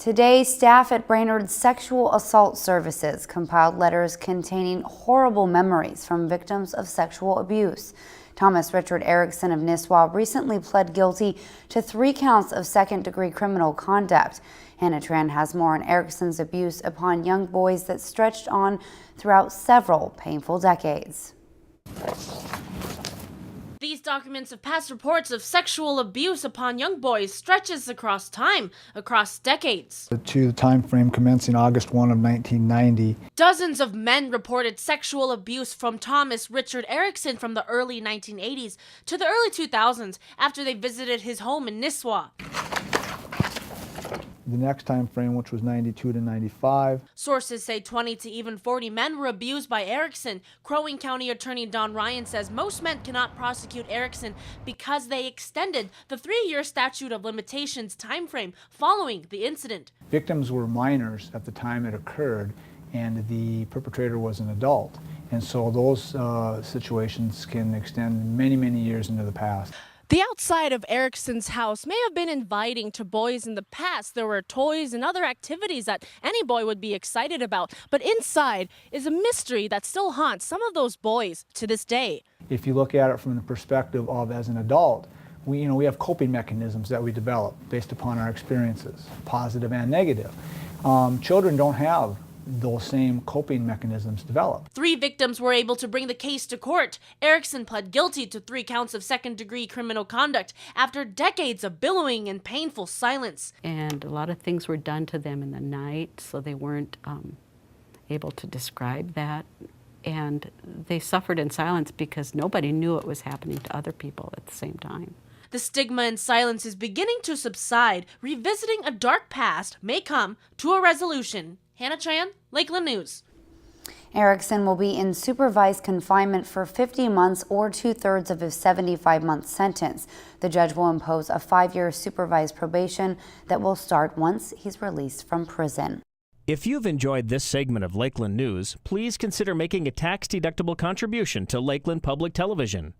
Today, staff at Brainerd's Sexual Assault Services compiled letters containing horrible memories from victims of sexual abuse. Thomas Richard Erickson of Nisswa recently pled guilty to 3 counts of second-degree criminal conduct. Hannah Tran has more on Erickson's abuse upon young boys that stretched on throughout several painful decades. These documents of past reports of sexual abuse upon young boys stretches across time, across decades. To the time frame commencing August 1 of 1990. Dozens of men reported sexual abuse from Thomas Richard Erickson from the early 1980s to the early 2000s after they visited his home in Nisswa. The next time frame, which was 92 to 95. Sources say 20 to even 40 men were abused by Erickson. Crow Wing County Attorney Don Ryan says most men cannot prosecute Erickson because they extended the 3-year statute of limitations timeframe following the incident. Victims were minors at the time it occurred, and the perpetrator was an adult. And so those situations can extend many, many years into the past. The outside of Erickson's house may have been inviting to boys in the past. There were toys and other activities that any boy would be excited about. But inside is a mystery that still haunts some of those boys to this day. If you look at it from the perspective of as an adult, we have coping mechanisms that we develop based upon our experiences, positive and negative. Children don't have those same coping mechanisms develop. 3 victims were able to bring the case to court. Erickson pled guilty to 3 counts of second-degree criminal conduct after decades of billowing and painful silence. And a lot of things were done to them in the night, so they weren't able to describe that. And they suffered in silence because nobody knew it was happening to other people at the same time. The stigma and silence is beginning to subside. Revisiting a dark past may come to a resolution. Hannah Tran, Lakeland News. Erickson will be in supervised confinement for 50 months or 2/3 of his 75-month sentence. The judge will impose a 5-year supervised probation that will start once he's released from prison. If you've enjoyed this segment of Lakeland News, please consider making a tax-deductible contribution to Lakeland Public Television.